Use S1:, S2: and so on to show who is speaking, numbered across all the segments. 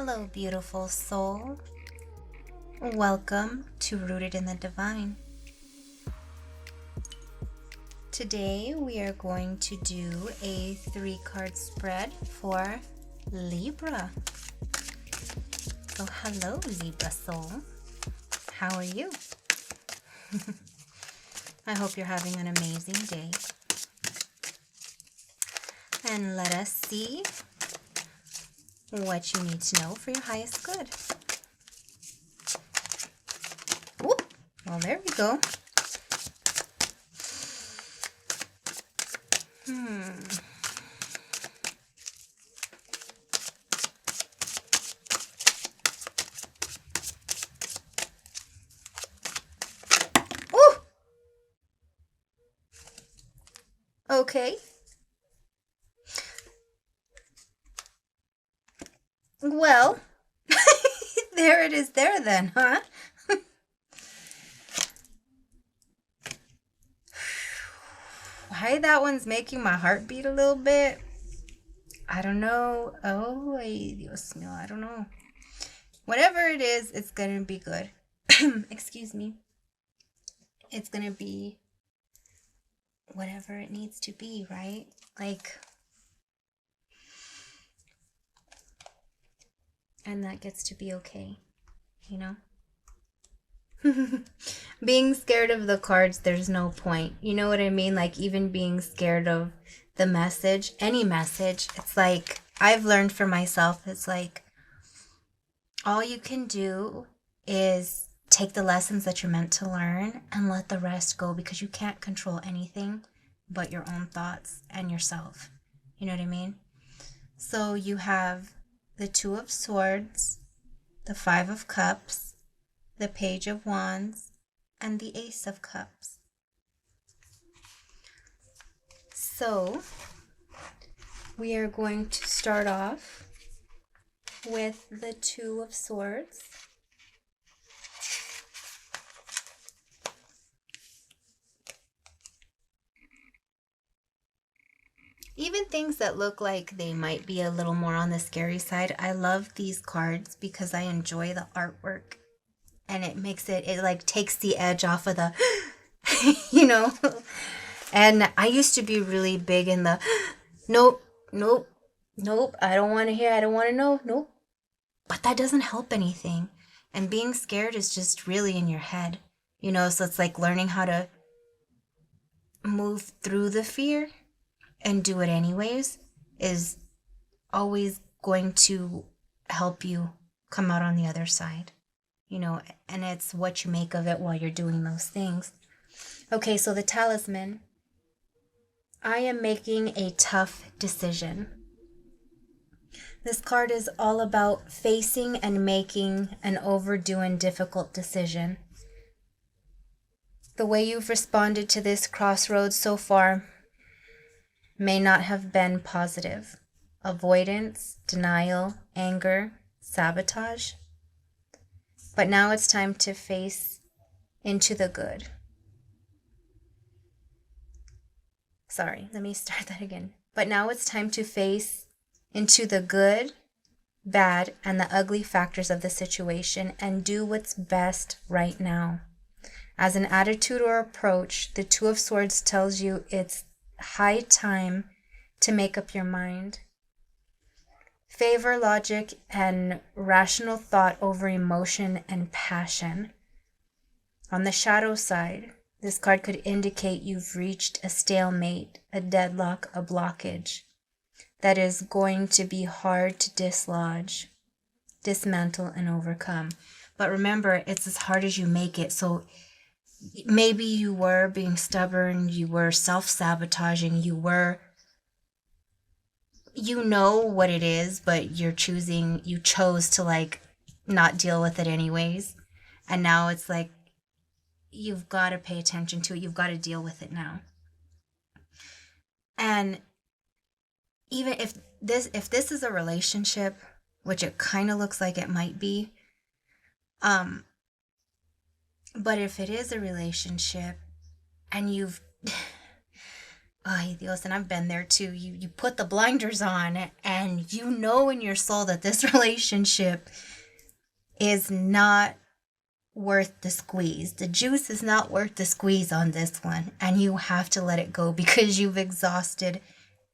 S1: Hello, beautiful soul. Welcome to Rooted in the Divine. Today we are going to do a 3-card spread for Libra. So hello, Libra soul. How are you? I hope you're having an amazing day. And let us see what you need to know for your highest good. Whoop. Well, there we go. Ooh. Okay. Well, there it is there then, huh? Why that one's making my heart beat a little bit? I don't know. Oh, ay, Dios mío, I don't know. Whatever it is, it's going to be good. Excuse me. It's going to be whatever it needs to be, right? And that gets to be okay, you know? Being scared of the cards, there's no point. You know what I mean? Like, even being scared of the message, any message, it's like, I've learned for myself, it's like, all you can do is take the lessons that you're meant to learn and let the rest go, because you can't control anything but your own thoughts and yourself. You know what I mean? So you have the 2 of Swords, the 5 of Cups, the Page of Wands, and the Ace of Cups. So we are going to start off with the 2 of Swords. Even things that look like they might be a little more on the scary side, I love these cards because I enjoy the artwork. And it makes it like takes the edge off of the, you know. And I used to be really big in the, nope, nope, nope, I don't want to hear, I don't want to know, nope. But that doesn't help anything. And being scared is just really in your head, you know. So it's like learning how to move through the fear and do it anyways is always going to help you come out on the other side, you know. And it's what you make of it while you're doing those things. Okay, so the talisman. I am making a tough decision. This card is all about facing and making an overdue and difficult decision. The way you've responded to this crossroads so far may not have been positive. Avoidance, denial, anger, sabotage. But now it's time to face into the good. Sorry, let me start that again. But now it's time to face into the good, bad, and the ugly factors of the situation and do what's best right now. As an attitude or approach, the 2 of Swords tells you it's high time to make up your mind. Favor logic and rational thought over emotion and passion. On the shadow side, this card could indicate you've reached a stalemate, a deadlock, a blockage that is going to be hard to dislodge, dismantle, and overcome. But remember, it's as hard as you make it. So maybe you were being stubborn, you were self-sabotaging, you know what it is, but you chose to like not deal with it anyways. And now it's like, you've got to pay attention to it. You've got to deal with it now. And even if this is a relationship, which it kind of looks like it might be, but if it is a relationship and Ay, Dios, and I've been there too. You put the blinders on and you know in your soul that this relationship is not worth the squeeze. The juice is not worth the squeeze on this one. And you have to let it go because you've exhausted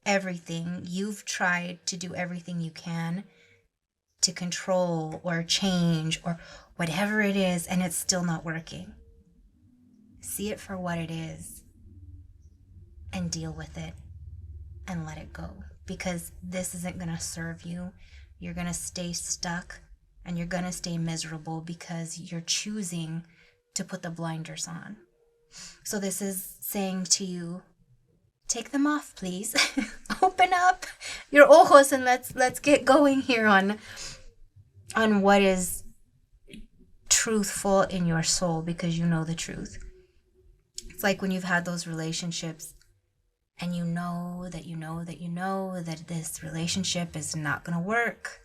S1: everything. You've tried to do everything you can to control or change or whatever it is, and it's still not working. See it for what it is and deal with it and let it go, because this isn't going to serve you. You're going to stay stuck and you're going to stay miserable because you're choosing to put the blinders on. So this is saying to you, take them off, please. Open up your ojos and let's get going here on what is truthful in your soul, because you know the truth. It's like when you've had those relationships and you know that this relationship is not going to work,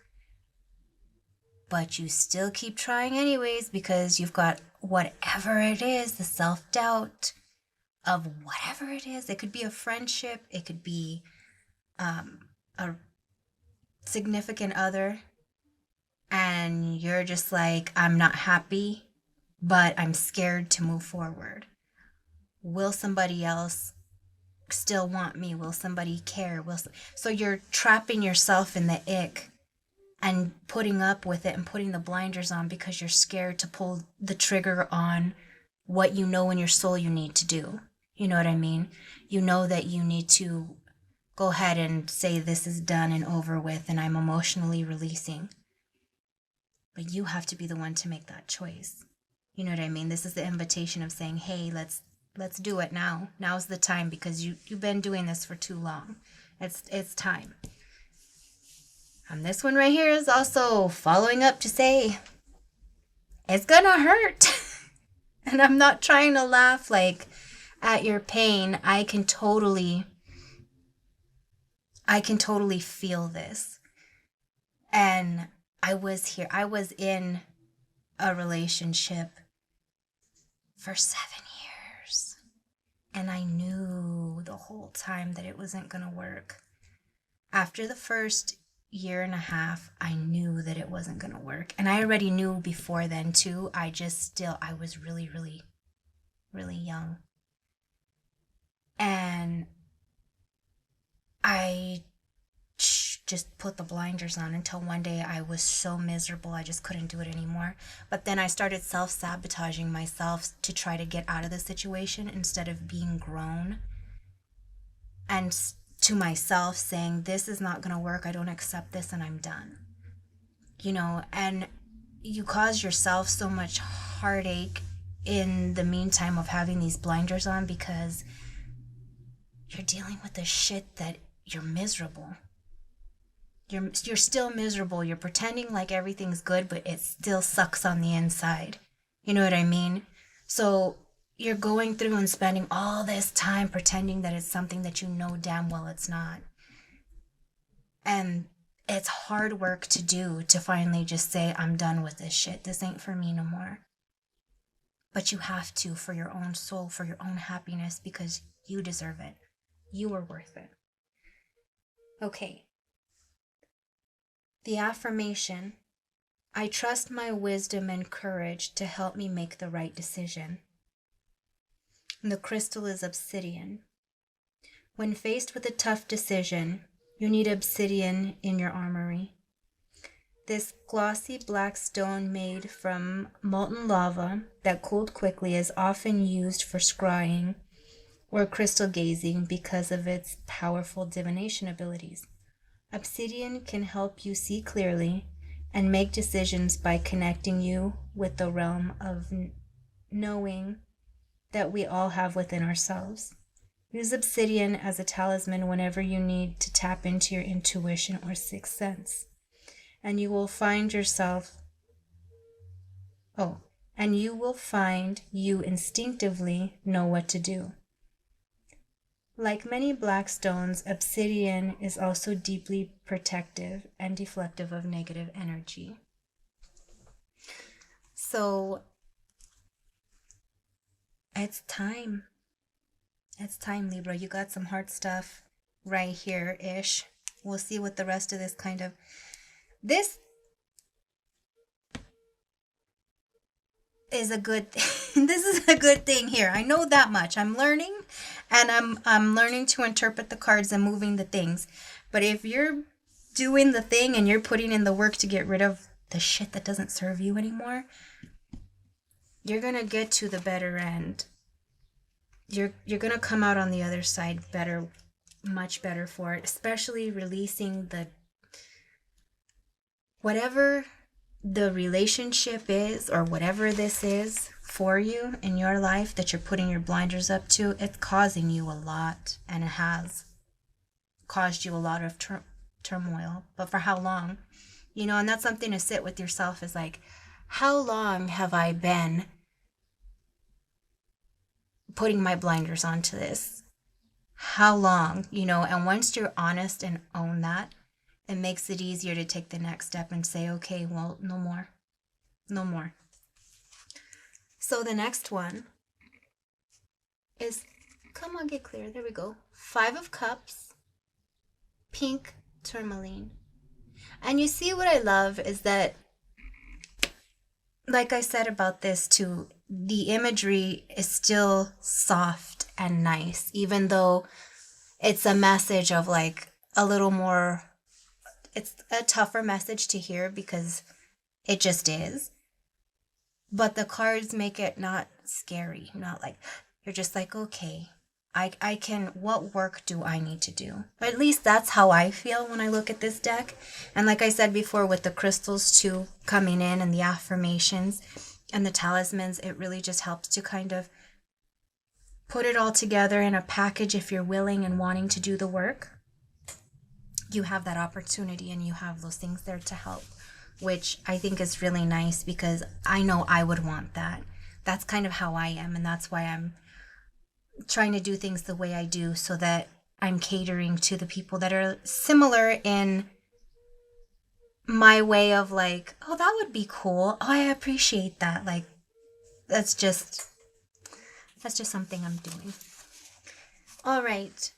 S1: but you still keep trying anyways because you've got whatever it is, the self-doubt of whatever it is. It could be a friendship, it could be a significant other, and you're just like, I'm not happy, but I'm scared to move forward. Will somebody else still want me? Will somebody care? So you're trapping yourself in the ick and putting up with it and putting the blinders on because you're scared to pull the trigger on what you know in your soul you need to do. You know what I mean? You know that you need to go ahead and say this is done and over with and I'm emotionally releasing. But you have to be the one to make that choice. You know what I mean? This is the invitation of saying, hey, let's do it now. Now's the time, because you've been doing this for too long. It's time. And this one right here is also following up to say, it's gonna hurt. And I'm not trying to laugh like at your pain. I can totally feel this. And I was in a relationship for 7 years. And I knew the whole time that it wasn't going to work. After the first year and a half, I knew that it wasn't going to work. And I already knew before then too. I was really, really, really young. And I just put the blinders on until one day I was so miserable I just couldn't do it anymore. But then I started self-sabotaging myself to try to get out of the situation instead of being grown, and to myself saying, this is not going to work, I don't accept this, and I'm done. And you cause yourself so much heartache in the meantime of having these blinders on, because you're dealing with the shit that you're miserable. You're still miserable. You're pretending like everything's good, but it still sucks on the inside. You know what I mean? So you're going through and spending all this time pretending that it's something that you know damn well it's not. And it's hard work to do, to finally just say, I'm done with this shit. This ain't for me no more. But you have to, for your own soul, for your own happiness, because you deserve it. You are worth it. Okay. The affirmation: I trust my wisdom and courage to help me make the right decision. And the crystal is obsidian. When faced with a tough decision, you need obsidian in your armory. This glossy black stone made from molten lava that cooled quickly is often used for scrying or crystal gazing because of its powerful divination abilities. Obsidian can help you see clearly and make decisions by connecting you with the realm of knowing that we all have within ourselves. Use obsidian as a talisman whenever you need to tap into your intuition or sixth sense. And you will find you instinctively know what to do. Like many black stones, obsidian is also deeply protective and deflective of negative energy. So it's time. It's time, Libra. You got some hard stuff right here-ish. We'll see what the rest of this kind of... This is a good this is a good thing here. I know that much. I'm learning, and I'm learning to interpret the cards and moving the things. But if you're doing the thing and you're putting in the work to get rid of the shit that doesn't serve you anymore, you're going to get to the better end. You're going to come out on the other side better, much better for it, especially releasing the whatever the relationship is, or whatever this is for you in your life that you're putting your blinders up to. It's causing you a lot, and it has caused you a lot of turmoil. But for how long? You know, and that's something to sit with yourself, is like, how long have I been putting my blinders onto this? How long? You know, and once you're honest and own that, it makes it easier to take the next step and say, okay, well, no more. No more. So the next one is, come on, get clear. There we go. 5 of Cups, pink tourmaline. And you see, what I love is that, like I said about this too, the imagery is still soft and nice, even though it's a message of like a little more, it's a tougher message to hear because it just is. But the cards make it not scary, not like, you're just like, okay, I can, what work do I need to do? At least that's how I feel when I look at this deck. And like I said before, with the crystals too coming in, and the affirmations and the talismans, it really just helps to kind of put it all together in a package. If you're willing and wanting to do the work, you have that opportunity, and you have those things there to help, which I think is really nice, because I know I would want that. That's kind of how I am, and that's why I'm trying to do things the way I do, so that I'm catering to the people that are similar in my way of like, oh, that would be cool. Oh, I appreciate that. Like, that's just something I'm doing. All right.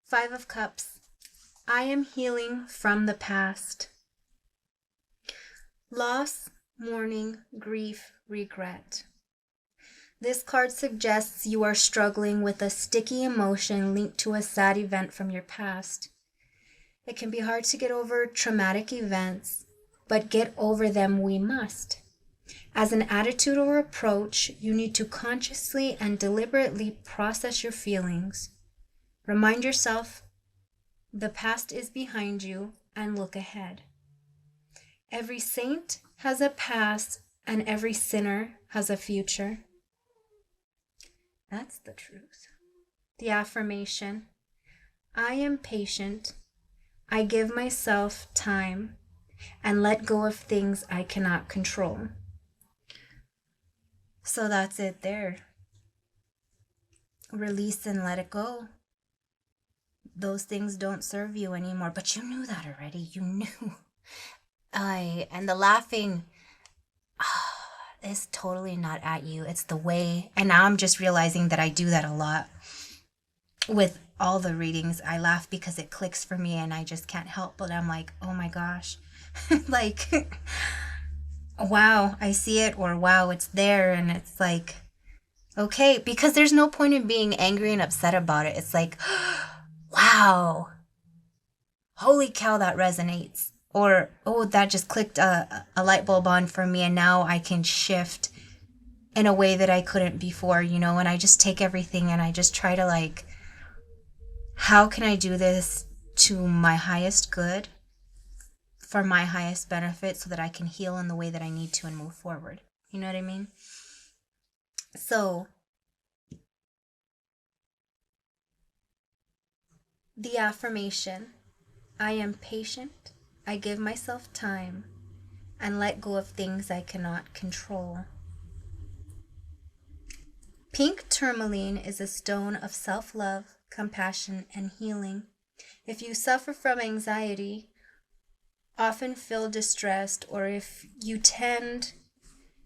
S1: 5 of Cups. I am healing from the past. Loss, mourning, grief, regret. This card suggests you are struggling with a sticky emotion linked to a sad event from your past. It can be hard to get over traumatic events, but get over them we must. As an attitude or approach, you need to consciously and deliberately process your feelings. Remind yourself the past is behind you and look ahead. Every saint has a past, and every sinner has a future. That's the truth. The affirmation: I am patient. I give myself time and let go of things I cannot control. So that's it there. Release and let it go. Those things don't serve you anymore. But you knew that already. You knew. And the laughing is totally not at you. It's the way. And now I'm just realizing that I do that a lot with all the readings. I laugh because it clicks for me, and I just can't help but I'm like, oh my gosh. Like, wow, I see it, or wow, it's there. And it's like, okay, because there's no point in being angry and upset about it. It's like, wow, holy cow, that resonates. Or, oh, that just clicked a light bulb on for me, and now I can shift in a way that I couldn't before, you know. And I just take everything and I just try to like, how can I do this to my highest good, for my highest benefit, so that I can heal in the way that I need to and move forward. You know what I mean? So, the affirmation: I am patient, I give myself time, and let go of things I cannot control. Pink tourmaline is a stone of self-love, compassion, and healing. If you suffer from anxiety, often feel distressed, or if you tend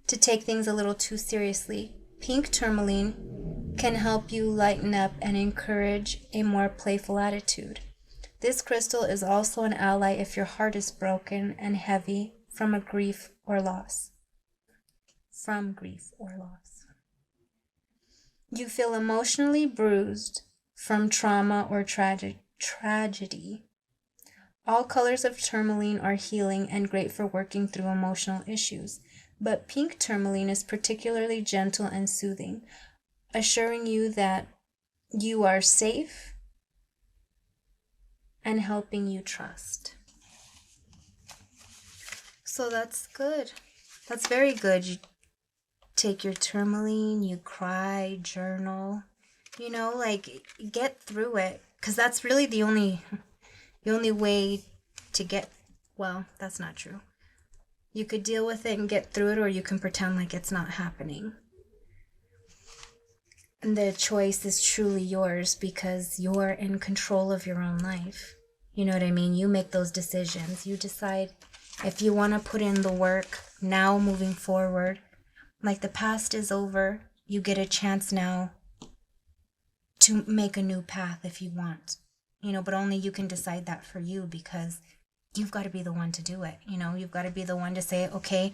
S1: to take things a little too seriously, pink tourmaline can help you lighten up and encourage a more playful attitude. This crystal is also an ally if your heart is broken and heavy from a grief or loss. From grief or loss. You feel emotionally bruised from trauma or tragedy. All colors of tourmaline are healing and great for working through emotional issues, but pink tourmaline is particularly gentle and soothing, assuring you that you are safe and helping you trust. So that's good. That's very good. You take your tourmaline, you cry, journal, like get through it, because that's really the only way to get, well, that's not true. You could deal with it and get through it, or you can pretend like it's not happening. And the choice is truly yours because you're in control of your own life. You know what I mean? You make those decisions. You decide if you want to put in the work now moving forward. Like the past is over. You get a chance now to make a new path if you want. But only you can decide that for you, because you've got to be the one to do it. You've got to be the one to say, okay,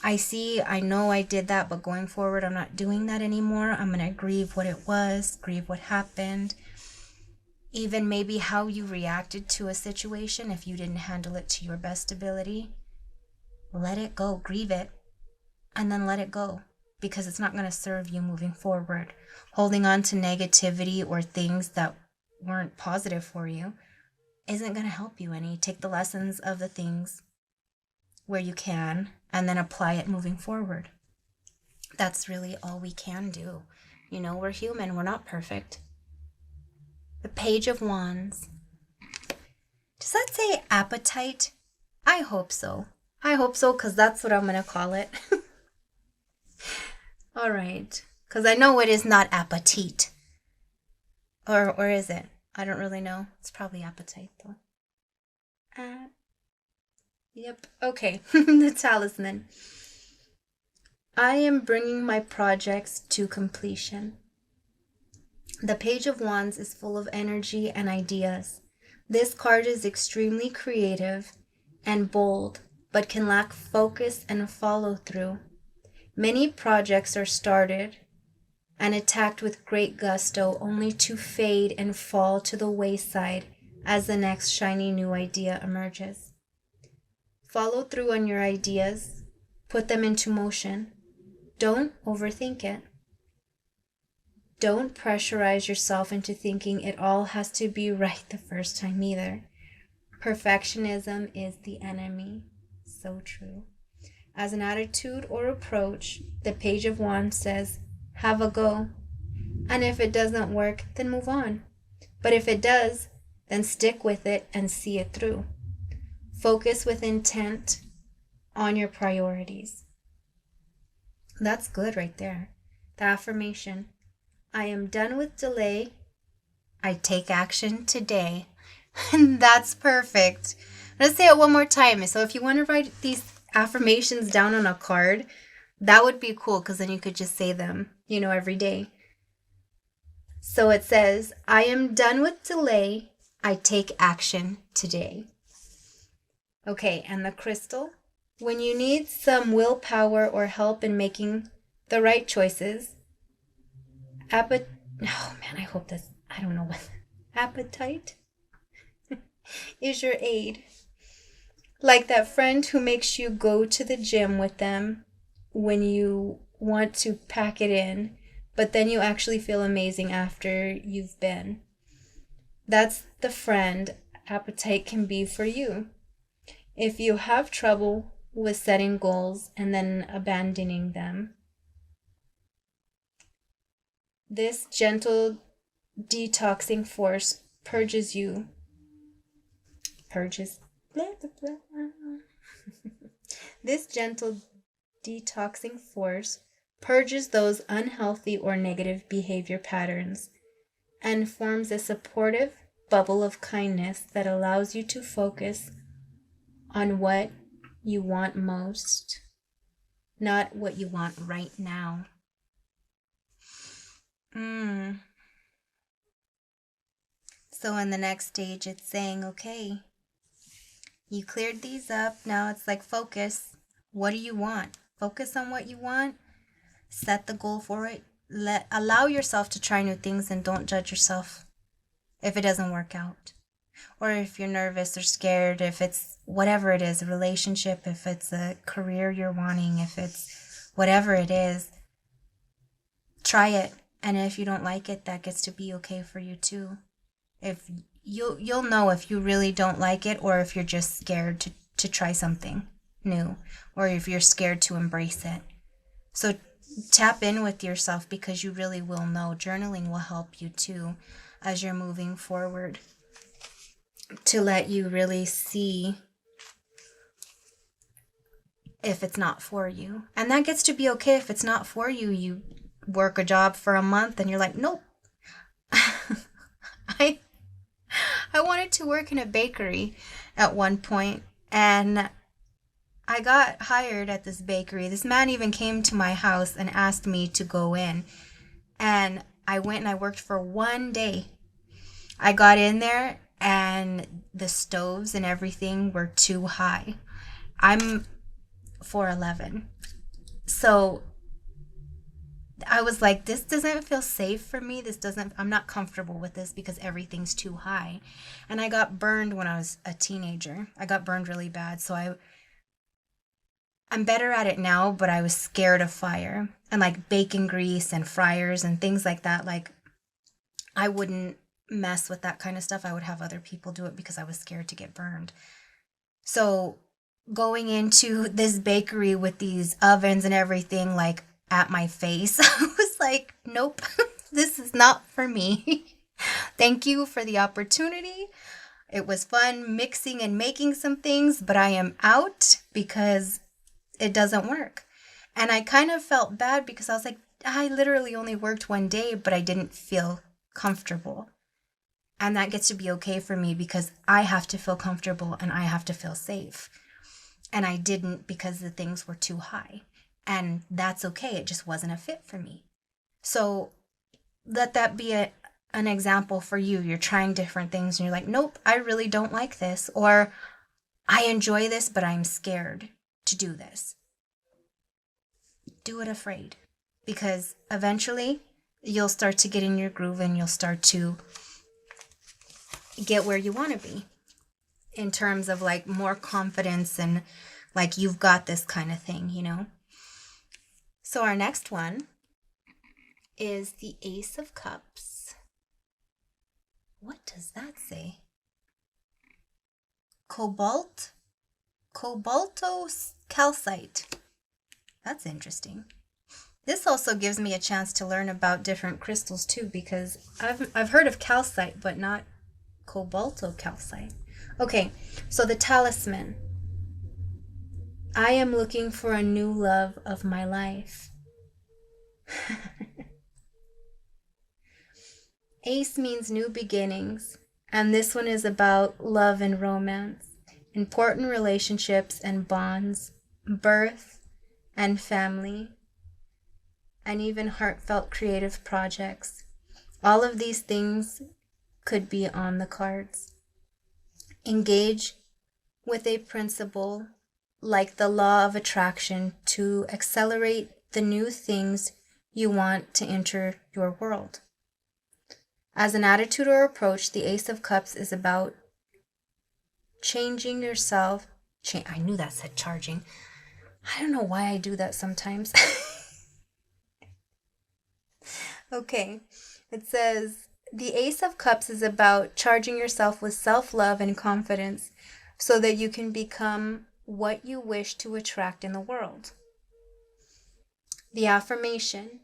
S1: I know I did that, but going forward, I'm not doing that anymore. I'm going to grieve what it was, grieve what happened. Even maybe how you reacted to a situation if you didn't handle it to your best ability. Let it go, grieve it, and then let it go, because it's not going to serve you moving forward. Holding on to negativity or things that weren't positive for you isn't going to help you any. Take the lessons of the things where you can and then apply it moving forward. That's really all we can do. We're human. We're not perfect. The Page of Wands. Does that say appetite? I hope so. Because that's what I'm going to call it. All right. Because I know it is not appetite. Or is it? I don't really know. It's probably appetite, though. Yep. Okay. The Talisman. I am bringing my projects to completion. The Page of Wands is full of energy and ideas. This card is extremely creative and bold, but can lack focus and follow through. Many projects are started and attacked with great gusto, only to fade and fall to the wayside as the next shiny new idea emerges. Follow through on your ideas. Put them into motion. Don't overthink it. Don't pressurize yourself into thinking it all has to be right the first time either. Perfectionism is the enemy. So true. As an attitude or approach, the Page of Wands says, have a go. And if it doesn't work, then move on. But if it does, then stick with it and see it through. Focus with intent on your priorities. That's good right there. The affirmation. I am done with delay. I take action today. And that's perfect. Let's say it one more time. So if you want to write these affirmations down on a card, that would be cool, because then you could just say them, every day. So it says, I am done with delay. I take action today. Okay, and the crystal. When you need some willpower or help in making the right choices, appetite is your aid. Like that friend who makes you go to the gym with them when you want to pack it in, but then you actually feel amazing after you've been. That's the friend appetite can be for you. If you have trouble with setting goals and then abandoning them, this gentle detoxing force purges you. This gentle detoxing force purges those unhealthy or negative behavior patterns and forms a supportive bubble of kindness that allows you to focus on what you want most, not what you want right now. Mm. So in the next stage, it's saying, okay, you cleared these up. Now it's like, focus. What do you want? Focus on what you want. Set the goal for it. Allow yourself to try new things and don't judge yourself if it doesn't work out. Or if you're nervous or scared, if it's whatever it is, a relationship, if it's a career you're wanting, if it's whatever it is, try it. And if you don't like it, that gets to be okay for you too. If you'll know if you really don't like it, or if you're just scared to try something new, or if you're scared to embrace it. So tap in with yourself, because you really will know. Journaling will help you too as you're moving forward, to let you really see if it's not for you. And that gets to be okay if it's not for you. You work a job for a month and you're like, nope. I I wanted to work in a bakery at one point, and I got hired at this bakery. This man even came to my house and asked me to go in. And I went and I worked for one day. I got in there and the stoves and everything were too high. I'm 4'11". So I was like, this doesn't feel safe for me. I'm not comfortable with this because everything's too high. And I got burned when I was a teenager. I got burned really bad. So I'm better at it now, but I was scared of fire and like bacon grease and fryers and things like that. Like, I wouldn't mess with that kind of stuff. I would have other people do it because I was scared to get burned. So going into this bakery with these ovens and everything like at my face, I was like, nope, this is not for me. Thank you for the opportunity. It was fun mixing and making some things, but I am out because it doesn't work. And I kind of felt bad because I was like, I literally only worked one day, but I didn't feel comfortable. And that gets to be okay for me because I have to feel comfortable and I have to feel safe. And I didn't because the things were too high. And that's okay. It just wasn't a fit for me. So let that be an example for you. You're trying different things and you're like, nope, I really don't like this. Or I enjoy this, but I'm scared to do this. Do it afraid, because eventually you'll start to get in your groove and you'll start to get where you want to be in terms of like more confidence and like you've got this kind of thing, you know? So our next one is the Ace of Cups. What does that say? Cobalto calcite. That's interesting. This also gives me a chance to learn about different crystals too, because I've heard of calcite, but not cobalto calcite. Okay, so the talisman. I am looking for a new love of my life. Ace means new beginnings, and this one is about love and romance, important relationships and bonds, birth and family, and even heartfelt creative projects. All of these things could be on the cards. Engage with a principle like the law of attraction to accelerate the new things you want to enter your world. As an attitude or approach, the Ace of Cups is about changing yourself. I knew that said charging. I don't know why I do that sometimes. Okay, it says, the Ace of Cups is about charging yourself with self-love and confidence so that you can become what you wish to attract in the world. The affirmation,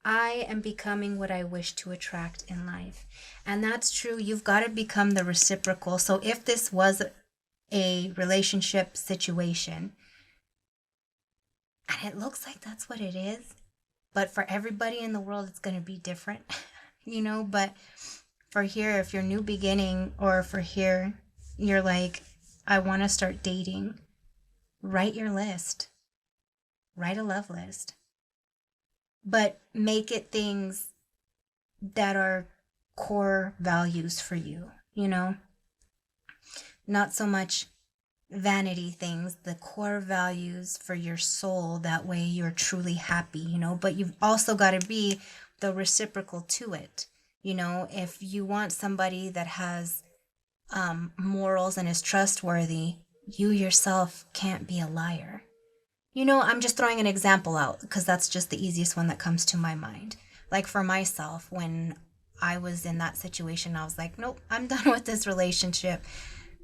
S1: I am becoming what I wish to attract in life. And that's true. You've got to become the reciprocal. So if this was a relationship situation, and it looks like that's what it is, but for everybody in the world, it's going to be different, you know? But for here, if you're new beginning, or for here, you're like, I want to start dating, write your list, write a love list, but make it things that are core values for you, you know? Not so much vanity things, the core values for your soul. That way you're truly happy, you know? But you've also got to be the reciprocal to it. You know, if you want somebody that has morals and is trustworthy, you yourself can't be a liar. You know, I'm just throwing an example out because that's just the easiest one that comes to my mind. Like for myself, when I was in that situation, I was like, nope, I'm done with this relationship.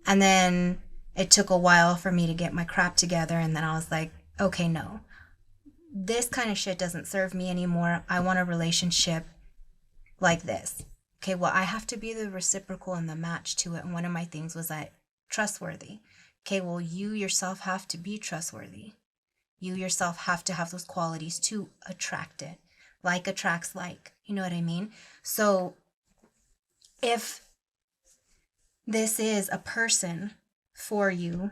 S1: And then it took a while for me to get my crap together. And then I was like, okay, no, this kind of shit doesn't serve me anymore. I want a relationship like this. Okay, well, I have to be the reciprocal and the match to it. And one of my things was that trustworthy. Okay, well, you yourself have to be trustworthy. You yourself have to have those qualities to attract it. Like attracts like. You know what I mean? So if this is a person for you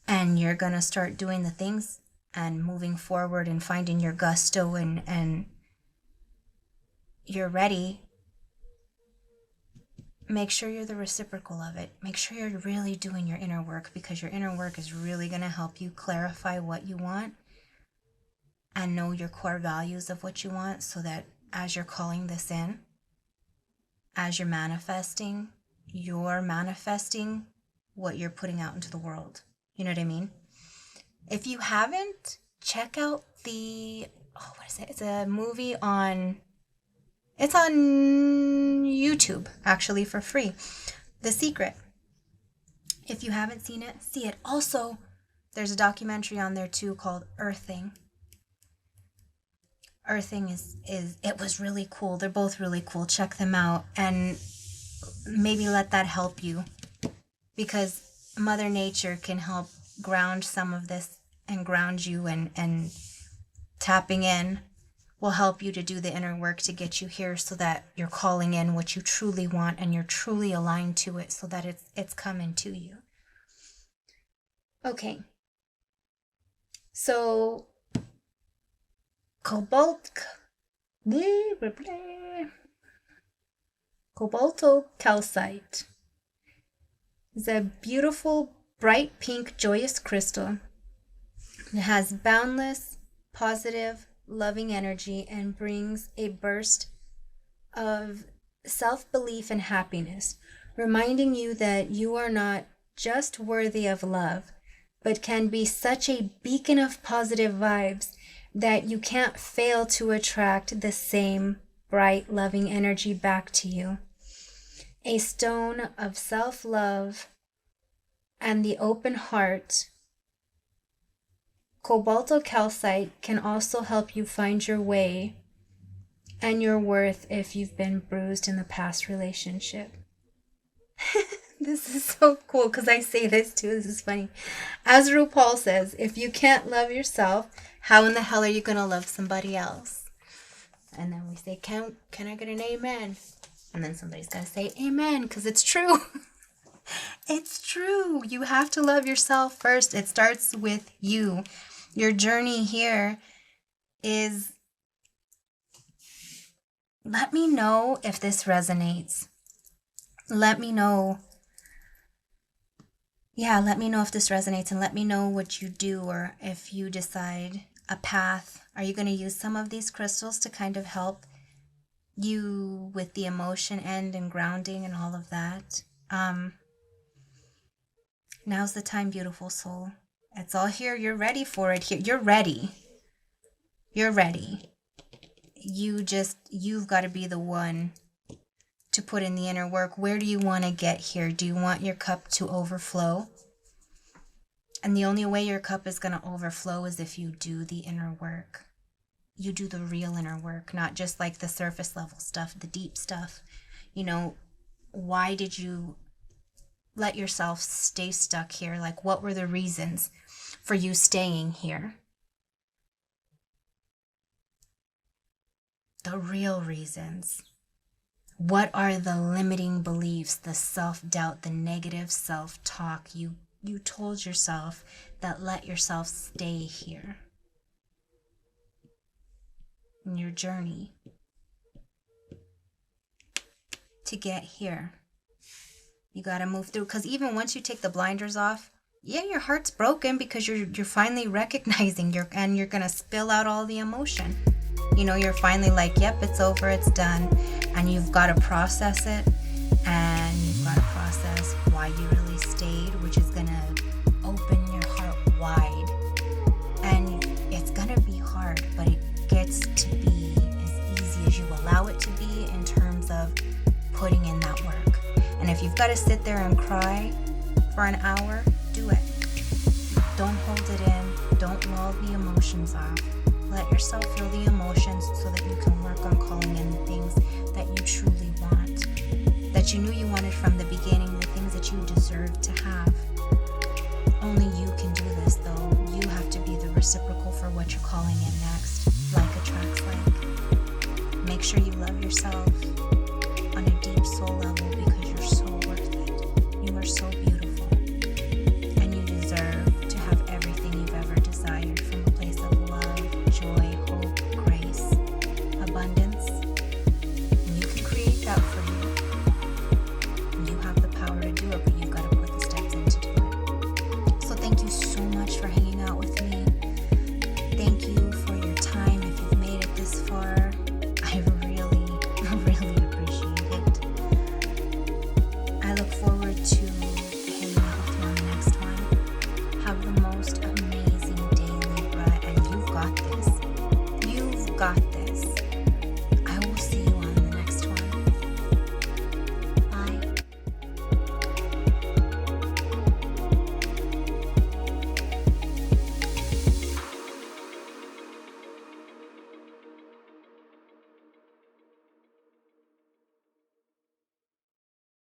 S1: and you're going to start doing the things and moving forward and finding your gusto and you're ready, make sure you're the reciprocal of it. Make sure you're really doing your inner work, because your inner work is really going to help you clarify what you want and know your core values of what you want, so that as you're calling this in, as you're manifesting what you're putting out into the world. You know what I mean? If you haven't, check out what is it? It's a movie it's on YouTube, actually, for free. The Secret. If you haven't seen it, see it. Also, there's a documentary on there too called Earthing. Earthing it was really cool. They're both really cool. Check them out and maybe let that help you, because Mother Nature can help ground some of this and ground you, and tapping in will help you to do the inner work to get you here, so that you're calling in what you truly want and you're truly aligned to it, so that it's coming to you. Okay. So cobalto calcite is a beautiful, bright pink, joyous crystal. It has boundless, positive, loving energy and brings a burst of self-belief and happiness, reminding you that you are not just worthy of love, but can be such a beacon of positive vibes that you can't fail to attract the same bright, loving energy back to you. A stone of self-love and the open heart, cobalto calcite can also help you find your way and your worth if you've been bruised in the past relationship. This is so cool because I say this too. This is funny. As RuPaul says, if you can't love yourself, how in the hell are you going to love somebody else? And then we say, can I get an amen? And then somebody's got to say amen, because it's true. It's true. You have to love yourself first. It starts with you. Your journey here is... Let me know if this resonates. Let me know. Yeah, let me know if this resonates, and let me know what you do, or if you decide a path. Are you going to use some of these crystals to kind of help you with the emotion end and grounding and all of that? Now's the time, beautiful soul. It's all here. You're ready for it here. You're ready. You're ready. You've got to be the one to put in the inner work. Where do you want to get here? Do you want your cup to overflow? And the only way your cup is going to overflow is if you do the inner work. You do the real inner work, not just like the surface level stuff, the deep stuff. You know, why did you let yourself stay stuck here? Like, what were the reasons for you staying here? The real reasons. What are the limiting beliefs, the self-doubt, the negative self-talk you told yourself that let yourself stay here in your journey? to get here. You got to move through, because even once you take the blinders off, yeah, your heart's broken because you're finally recognizing and you're going to spill out all the emotion. You know, you're finally like, yep, it's over, it's done. And you've got to process it, and you've got to process why you really stayed, which is going to open your heart wide. And it's going to be hard, but it gets to be as easy as you allow it to be in terms of putting in that work. And if you've got to sit there and cry for an hour, do it. Don't hold it in. Don't wall the emotions off. Let yourself feel the emotions so that you can work on calling in the things that you truly want, that you knew you wanted from the beginning, the things that you deserve to have. Only you can do this, though. You have to be the reciprocal for what you're calling in next. Like attracts like. Make sure you love yourself on a deep soul level, because you're so worth it. You are so beautiful. And you deserve to have everything you've ever desired, from a place of love, joy, hope, grace, abundance. And you can create that for you. You have the power to do it, but you've got to put the steps in to do it. So thank you so much for hanging out with me. Thank you for your time. If you've made it this far, I really appreciate it. I look forward to hanging out with you on the next one. Have the most amazing day, Libra, and you've got this. You've got this.